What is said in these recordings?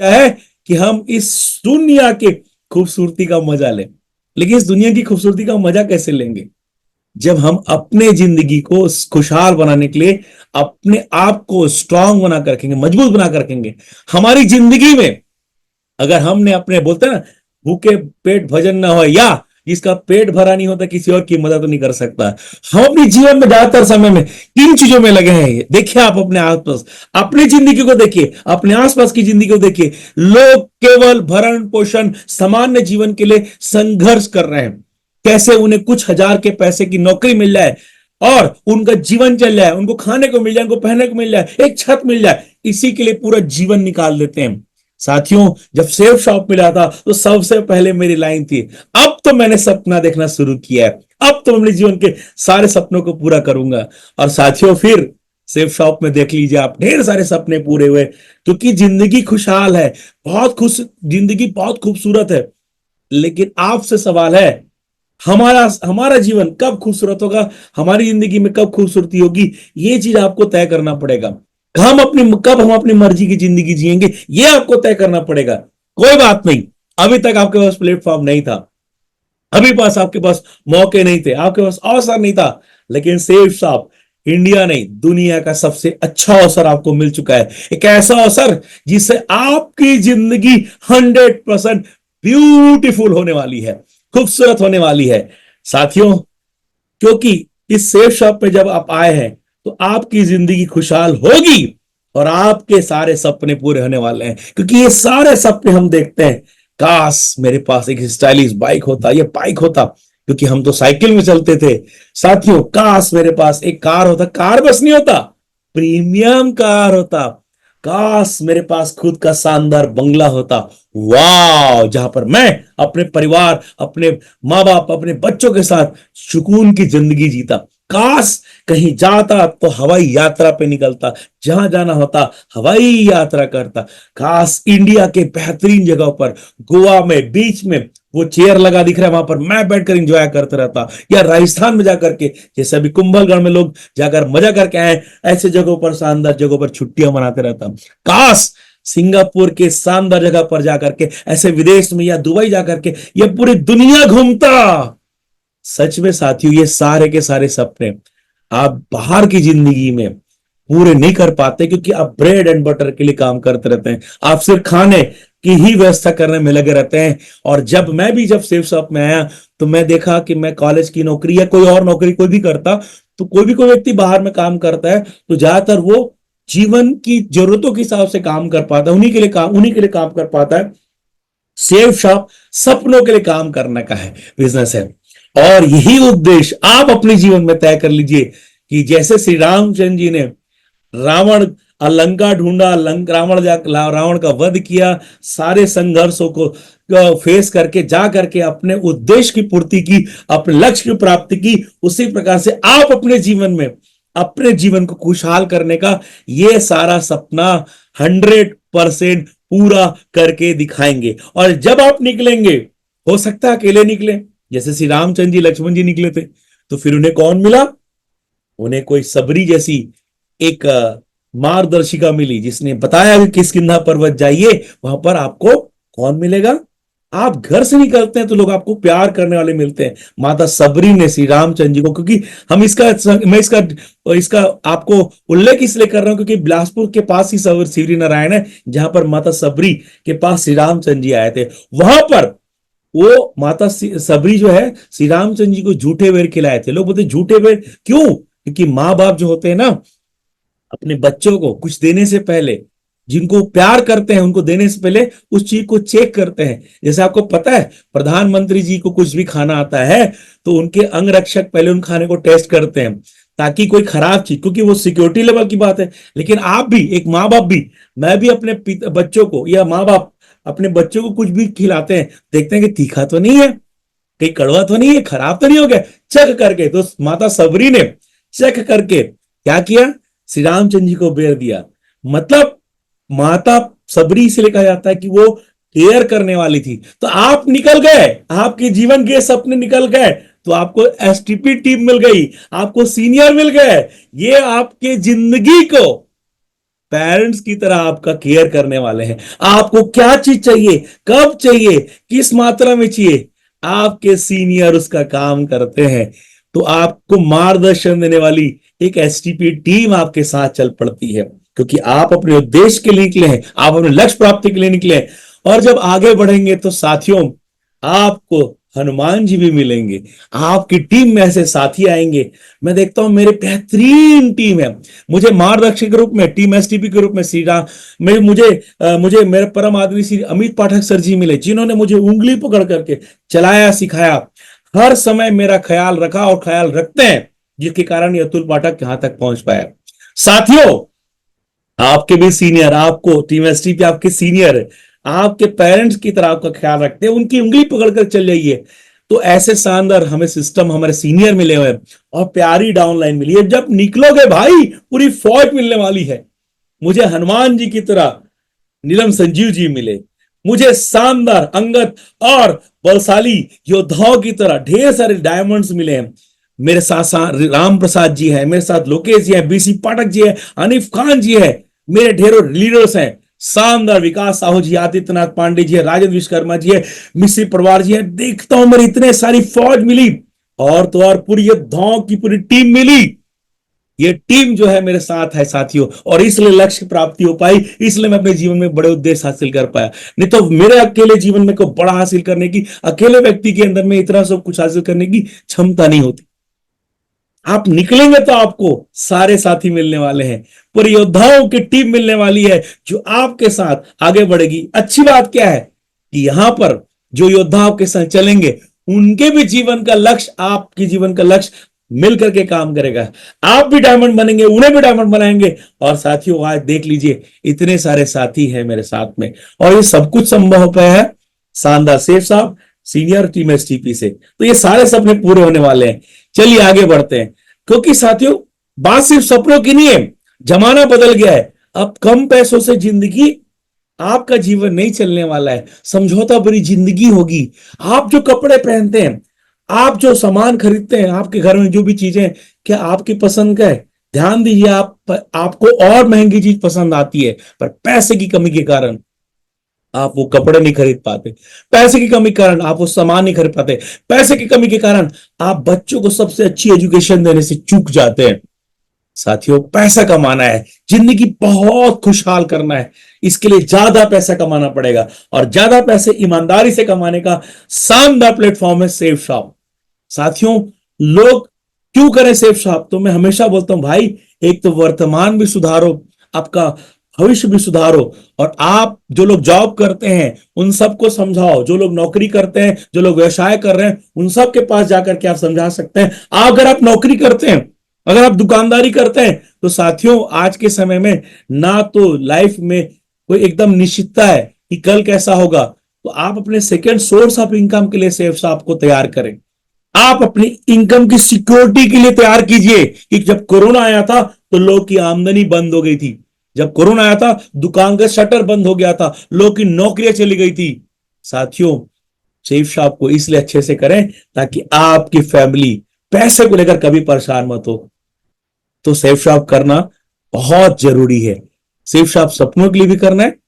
क्या है कि हम इस दुनिया के खूबसूरती का मजा लें। लेकिन इस दुनिया की खूबसूरती का मजा कैसे लेंगे? जब हम अपने जिंदगी को खुशहाल बनाने के लिए अपने आप को स्ट्रांग बना कर रखेंगे, मजबूत बना कर रखेंगे। हमारी जिंदगी में अगर हमने अपने, बोलते हैं ना, भूखे पेट भजन ना हो, या जिसका पेट भरा नहीं होता किसी और की मदद नहीं कर सकता। हम अपने जीवन में ज्यादातर समय में किन चीजों में लगे हैं? देखिए आप अपने आसपास, अपनी जिंदगी को देखिए, अपने आसपास की जिंदगी को देखिए। लोग केवल भरण पोषण, सामान्य जीवन के लिए संघर्ष कर रहे हैं। कैसे उन्हें कुछ हजार के पैसे की नौकरी मिल जाए और उनका जीवन चल जाए, उनको खाने को मिल जाए, उनको पहनने को मिल जाए, एक छत मिल जाए, इसी के लिए पूरा जीवन निकाल देते हैं। साथियों, जब सेव शॉप मिला था तो सबसे पहले मेरी लाइन थी, अब तो मैंने सपना देखना शुरू किया है, अब तो अपने जीवन के सारे सपनों को पूरा करूंगा। और साथियों, फिर सेव शॉप में देख लीजिए आप, ढेर सारे सपने पूरे हुए, क्योंकि जिंदगी खुशहाल है, बहुत खुश, जिंदगी बहुत खूबसूरत है। लेकिन आपसे सवाल है, हमारा हमारा जीवन कब खूबसूरत होगा, हमारी जिंदगी में कब खूबसूरती होगी, ये चीज आपको तय करना पड़ेगा। कब हम अपनी मर्जी की जिंदगी जिएंगे, ये आपको तय करना पड़ेगा। कोई बात नहीं, अभी तक आपके पास प्लेटफॉर्म नहीं था, अभी पास आपके पास मौके नहीं थे, आपके पास अवसर नहीं था, लेकिन सेव शॉप इंडिया नहीं, दुनिया का सबसे अच्छा अवसर आपको मिल चुका है। एक ऐसा अवसर जिससे आपकी जिंदगी 100% ब्यूटीफुल होने वाली है, खूबसूरत होने वाली है। साथियों, क्योंकि इस सेफ शॉप पे जब आप आए हैं तो आपकी जिंदगी खुशहाल होगी और आपके सारे सपने पूरे होने वाले हैं। क्योंकि ये सारे सपने हम देखते हैं, काश मेरे पास एक स्टाइलिश बाइक होता, ये बाइक होता, क्योंकि हम तो साइकिल में चलते थे। साथियों, काश मेरे पास एक कार होता, कार बस नहीं होता, प्रीमियम कार होता। काश मेरे पास खुद का शानदार बंगला होता, वाह, जहां पर मैं अपने परिवार, अपने माँ बाप, अपने बच्चों के साथ सुकून की जिंदगी जीता। काश कहीं जाता तो हवाई यात्रा पे निकलता, जहां जाना होता हवाई यात्रा करता। काश इंडिया के बेहतरीन जगहों पर, गोवा में बीच में वो चेयर लगा दिख रहा है, वहां पर मैं बैठकर एंजॉय करता रहता, या राजस्थान में जाकर के, जैसे अभी कुंभलगढ़ में लोग जाकर मजा करके आए, ऐसे जगहों पर, शानदार जगहों पर छुट्टियां मनाते रहता। काश सिंगापुर के शानदार जगह पर जाकर के, ऐसे विदेश में या दुबई जाकर के ये पूरी दुनिया घूमता। सच में साथियों, ये सारे के सारे सपने आप बाहर की जिंदगी में पूरे नहीं कर पाते, क्योंकि आप ब्रेड एंड बटर के लिए काम करते रहते हैं, आप सिर्फ खाने की ही व्यवस्था करने में लगे रहते हैं। और जब सेफ शॉप में आया तो मैं देखा कि मैं कॉलेज की नौकरी या कोई और नौकरी कोई भी करता, तो कोई व्यक्ति बाहर में काम करता है तो ज्यादातर वो जीवन की जरूरतों के हिसाब से काम कर पाता है, उन्हीं के लिए काम कर पाता है। सेफ शॉप सपनों के लिए काम करने का है, बिजनेस है। और यही उद्देश्य आप अपने जीवन में तय कर लीजिए कि जैसे श्री रामचंद्र जी ने रावण लंका ढूंढा, रावण का वध किया, सारे संघर्षों को फेस करके जा करके अपने उद्देश्य की पूर्ति की, अपने लक्ष्य की प्राप्ति की, उसी प्रकार से आप अपने जीवन में अपने जीवन को खुशहाल करने का ये सारा सपना 100% पूरा करके दिखाएंगे। और जब आप निकलेंगे, हो सकता है अकेले निकले, जैसे श्री रामचंद्र जी लक्ष्मण जी निकले थे, तो फिर उन्हें कौन मिला? उन्हें कोई सबरी जैसी एक मार्गदर्शिका मिली, जिसने बताया कि किष्किंधा पर्वत जाइए, वहां पर आपको कौन मिलेगा? आप घर से निकलते हैं तो लोग आपको प्यार करने वाले मिलते हैं। माता सबरी ने श्री रामचंद्र जी को, क्योंकि हम मैं इसका आपको उल्लेख इसलिए कर रहा हूं क्योंकि बिलासपुर के पास ही शिवरी नारायण है, जहां पर माता सबरी के पास श्री रामचंद्र जी आए थे। वहां पर वो माता सबरी जो है, श्री रामचंद्र जी को झूठे बेर खिलाए थे। लोग बोलते झूठे बेर क्यों? क्योंकि माँ बाप जो होते हैं ना, अपने बच्चों को कुछ देने से पहले, जिनको प्यार करते हैं उनको देने से पहले उस चीज को चेक करते हैं। जैसे आपको पता है, प्रधानमंत्री जी को कुछ भी खाना आता है तो उनके अंग रक्षक पहले उन खाने को टेस्ट करते हैं, ताकि कोई खराब चीज, क्योंकि वो सिक्योरिटी लेवल की बात है। लेकिन आप भी एक माँ बाप भी, मैं भी अपने बच्चों को, या माँ बाप अपने बच्चों को कुछ भी खिलाते हैं, देखते हैं कि तीखा तो नहीं है, कहीं कड़वा तो नहीं है, खराब तो नहीं हो गया, चेक करके। तो माता सबरी ने चेक करके क्या किया? श्री रामचंद्र जी को बेर दिया। मतलब माता सबरी इसलिए कहा जाता है कि वो केयर करने वाली थी। तो आप निकल गए, आपके जीवन के सपने निकल गए, तो आपको एसटीपी टीम मिल गई, आपको सीनियर मिल गए, ये आपके जिंदगी को पेरेंट्स की तरह आपका केयर करने वाले हैं। आपको क्या चीज चाहिए, कब चाहिए, किस मात्रा में चाहिए, आपके सीनियर उसका काम करते हैं। तो आपको मार्गदर्शन देने वाली एक एसटीपी टीम आपके साथ चल पड़ती है, क्योंकि आप अपने उद्देश्य के लिए निकले हैं, आप अपने लक्ष्य प्राप्ति के लिए निकले हैं। और जब आगे बढ़ेंगे तो साथियों, आपको हनुमान जी भी मिलेंगे, आपकी टीम में ऐसे साथी आएंगे। मैं देखता हूं मेरे बेहतरीन टीम है, मुझे मार्गदर्शक के रूप में, टीम एसटीपी के रूप में श्री राम में मुझे मेरे परम आदरणीय श्री अमित पाठक सर जी मिले, जिन्होंने मुझे उंगली पकड़ करके चलाया, सिखाया, हर समय मेरा ख्याल रखा और ख्याल रखते हैं, जिसके कारण ये अतुल पाठक यहां तक पहुंच पाया। साथियों, आपके भी सीनियर, आपको टीम एसटीपी आपके सीनियर, आपके पेरेंट्स की तरह आपका ख्याल रखते हैं, उनकी उंगली पकड़कर चल जाइए। तो ऐसे शानदार हमें सिस्टम, हमारे सीनियर मिले हुए हैं और प्यारी डाउनलाइन मिली है। जब निकलोगे भाई, पूरी फौज मिलने वाली है। मुझे हनुमान जी की तरह नीलम संजीव जी मिले, मुझे शानदार अंगद और बलशाली योद्धाओं की तरह ढेर सारे डायमंड्स मिले हैं। मेरे साथ साथ राम प्रसाद जी हैं, मेरे साथ लोकेश जी हैं, बीसी पाठक जी हैं, हनीफ खान जी हैं, मेरे ढेरों लीडर्स हैं। शानदार विकास साहू जी, आदित्यनाथ पांडे जी है, राजेंद्र विश्वकर्मा जी है, मिश्री परिवार जी है। देखता हूं मेरी इतने सारी फौज मिली, और तो और पूरी योद्धाओं की पूरी टीम मिली। ये टीम जो है मेरे साथ है साथियों, और इसलिए लक्ष्य प्राप्ति हो पाई, इसलिए मैं अपने जीवन में बड़े उद्देश्य हासिल कर पाया। नहीं तो मेरे अकेले जीवन में कोई बड़ा हासिल करने की, अकेले व्यक्ति के अंदर में इतना सब कुछ हासिल करने की क्षमता नहीं होती। आप निकलेंगे तो आपको सारे साथी मिलने वाले हैं, पूरी योद्धाओं की टीम मिलने वाली है, जो आपके साथ आगे बढ़ेगी। अच्छी बात क्या है कि यहां पर जो योद्धा आपके साथ चलेंगे, उनके भी जीवन का लक्ष्य, आपके जीवन का लक्ष्य मिलकर के काम करेगा। आप भी डायमंड बनेंगे, उन्हें भी डायमंड बनाएंगे। और साथियों, आज देख लीजिए, इतने सारे साथी हैं मेरे साथ में, और ये सब कुछ संभव हो पाया है शानदार सेफ साहब सीनियर टीम एसटीपी से। तो ये सारे सपने पूरे होने वाले हैं। चलिए आगे बढ़ते हैं, क्योंकि साथियों, बात सिर्फ सपनों की नहीं है, जमाना बदल गया है। अब कम पैसों से जिंदगी, आपका जीवन नहीं चलने वाला है, समझौता भरी जिंदगी होगी। आप जो कपड़े पहनते हैं, आप जो सामान खरीदते हैं, आपके घर में जो भी चीजें, क्या आपकी पसंद का है? ध्यान दीजिए, आपको और महंगी चीज पसंद आती है, पर पैसे की कमी के कारण आप वो कपड़े नहीं खरीद पाते, पैसे की कमी के कारण आप वो सामान नहीं खरीद पाते, पैसे की कमी के कारण आप बच्चों को सबसे अच्छी एजुकेशन देने से चूक जाते हैं। साथियों, पैसा कमाना है, जिंदगी बहुत खुशहाल करना है, इसके लिए ज्यादा पैसा कमाना पड़ेगा, और ज्यादा पैसे ईमानदारी से कमाने का शानदार प्लेटफॉर्म है सेफ शॉप। साथियों, लोग क्यों करें सेफ शॉप? तो मैं हमेशा बोलता हूं भाई, एक तो वर्तमान भी सुधारो, आपका भविष्य भी सुधारो, और आप जो लोग जॉब करते हैं उन सबको समझाओ, जो लोग नौकरी करते हैं, जो लोग व्यवसाय कर रहे हैं, उन सब के पास जाकर के आप समझा सकते हैं। अगर आप नौकरी करते हैं, अगर आप दुकानदारी करते हैं, तो साथियों, आज के समय में ना तो लाइफ में कोई एकदम निश्चितता है कि कल कैसा होगा, तो आप अपने सेकेंड सोर्स ऑफ इनकम के लिए सेफ शॉप को तैयार करें। आप अपनी इनकम की सिक्योरिटी के लिए तैयार कीजिए, कि जब कोरोना आया था तो लोग की आमदनी बंद हो गई थी, जब कोरोना आया था दुकान का शटर बंद हो गया था, लोग की नौकरियां चली गई थी। साथियों, सेफ शॉप को इसलिए अच्छे से करें ताकि आपकी फैमिली पैसे को लेकर कभी परेशान मत हो। तो सेफ शॉप करना बहुत जरूरी है। सेफ शॉप सपनों के लिए भी करना है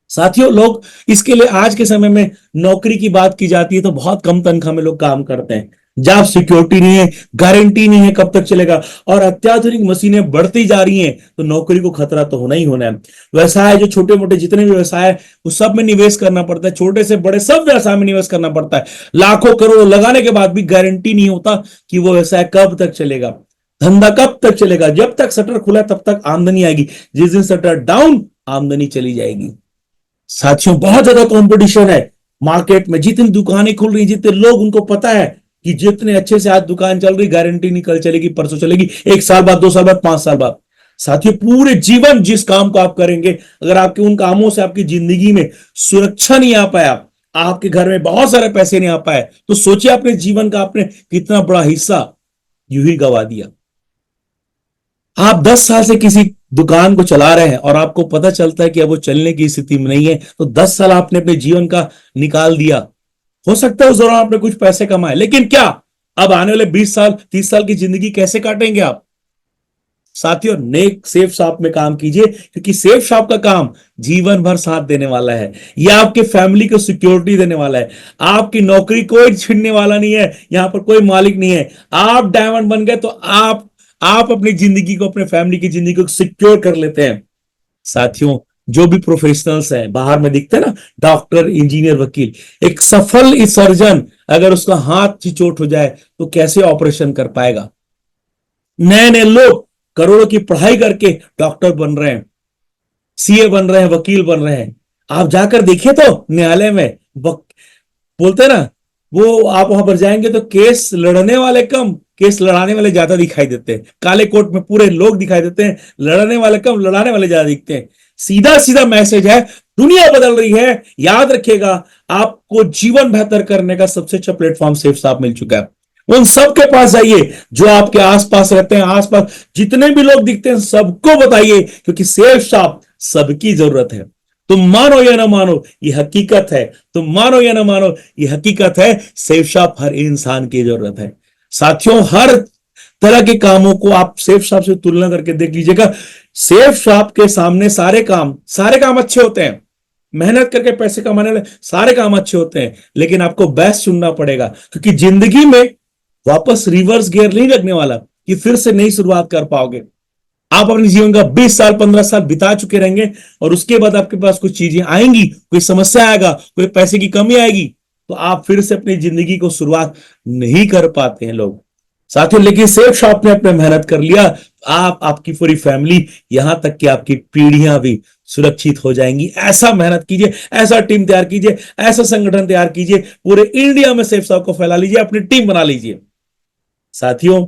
साथियों। लोग इसके लिए, आज के समय में नौकरी की बात की जाती है तो बहुत कम तनख्वाह में लोग काम करते हैं, जॉब सिक्योरिटी नहीं है, गारंटी नहीं है कब तक चलेगा, और अत्याधुनिक मशीनें बढ़ती जा रही हैं, तो नौकरी को खतरा तो होना ही होना है। व्यवसाय, जो छोटे मोटे जितने भी व्यवसाय है, उस सब में निवेश करना पड़ता है, छोटे से बड़े सब व्यवसाय में निवेश करना पड़ता है। लाखों करोड़ों लगाने के बाद भी गारंटी नहीं होता कि वो व्यवसाय कब तक चलेगा, धंधा कब तक चलेगा। जब तक शटर खुला तब तक आमदनी आएगी, जिस दिन शटर डाउन, आमदनी चली जाएगी। साथियों, बहुत ज्यादा कंपटीशन है मार्केट में, जितनी दुकानें खुल रही, जितने लोग, उनको पता है कि जितने अच्छे से आज दुकान चल रही, गारंटी नहीं कल चलेगी, परसों चलेगी, 1 साल बाद, 2 साल बाद, 5 साल बाद। साथियों, पूरे जीवन जिस काम को आप करेंगे, अगर आपके उन कामों से आपकी जिंदगी में सुरक्षा नहीं आ पाया, आपके घर में बहुत सारे पैसे नहीं आ पाए, तो सोचिए अपने जीवन का आपने कितना बड़ा हिस्सा यूं ही गवा दिया। आप 10 साल से किसी दुकान को चला रहे हैं और आपको पता चलता है कि अब वो चलने की स्थिति में नहीं है, तो 10 साल आपने अपने जीवन का निकाल दिया। हो सकता है उस दौरान आपने कुछ पैसे कमाए, लेकिन क्या अब आने वाले 20 साल 30 साल की जिंदगी कैसे काटेंगे आप? साथियों नेक सेफ शॉप में काम कीजिए, क्योंकि सेफ शॉप का काम जीवन भर साथ देने वाला है। यह आपके फैमिली को सिक्योरिटी देने वाला है। आपकी नौकरी कोई छीनने वाला नहीं है, यहां पर कोई मालिक नहीं है। आप डायमंड बन गए तो आप अपनी जिंदगी को, अपने फैमिली की जिंदगी को सिक्योर कर लेते हैं। साथियों, जो भी प्रोफेशनल्स हैं बाहर में दिखते हैं ना, डॉक्टर, इंजीनियर, वकील, एक सफल सर्जन अगर उसका हाथ की चोट हो जाए तो कैसे ऑपरेशन कर पाएगा। नए नए लोग करोड़ों की पढ़ाई करके डॉक्टर बन रहे हैं, सीए बन रहे हैं, वकील बन रहे हैं। आप जाकर देखिए तो न्यायालय में बोलते हैं ना, वो आप वहां पर जाएंगे तो केस लड़ने वाले कम, केस लड़ाने वाले ज्यादा दिखाई देते हैं। काले कोट में पूरे लोग दिखाई देते हैं, लड़ने वाले कम, लड़ाने वाले ज्यादा दिखते हैं। सीधा सीधा मैसेज है, दुनिया बदल रही है, याद रखिएगा। आपको जीवन बेहतर करने का सबसे अच्छा प्लेटफॉर्म सेफ शॉप मिल चुका है। उन सबके पास जाइए जो आपके आसपास रहते हैं, आसपास जितने भी लोग दिखते हैं सबको बताइए, क्योंकि सेफ शॉप सबकी जरूरत है। तुम मानो या ना मानो, ये हकीकत है। तुम मानो या ना मानो, ये हकीकत है। सेफ शॉप हर इंसान की जरूरत है। साथियों, हर तरह के कामों को आप सेफ शॉप से तुलना करके देख लीजिएगा। सेफ शॉप के सामने सारे काम अच्छे होते हैं। मेहनत करके पैसे कमाने वाले सारे काम अच्छे होते हैं, लेकिन आपको बेस्ट चुनना पड़ेगा, क्योंकि जिंदगी में वापस रिवर्स गियर नहीं लगने वाला कि फिर से नई शुरुआत कर पाओगे। आप अपने जीवन का 20 साल 15 साल बिता चुके रहेंगे, और उसके बाद आपके पास कुछ चीजें आएंगी, कोई समस्या आएगा, कोई पैसे की कमी आएगी, तो आप फिर से अपनी जिंदगी को शुरुआत नहीं कर पाते हैं लोग। साथियों, लेकिन सेफ शॉप ने अपने मेहनत कर लिया, आप, आपकी पूरी फैमिली, यहां तक कि आपकी पीढ़ियां भी सुरक्षित हो जाएंगी। ऐसा मेहनत कीजिए, ऐसा टीम तैयार कीजिए, ऐसा संगठन तैयार कीजिए, पूरे इंडिया में सेफ शॉप को फैला लीजिए, अपनी टीम बना लीजिए। साथियों,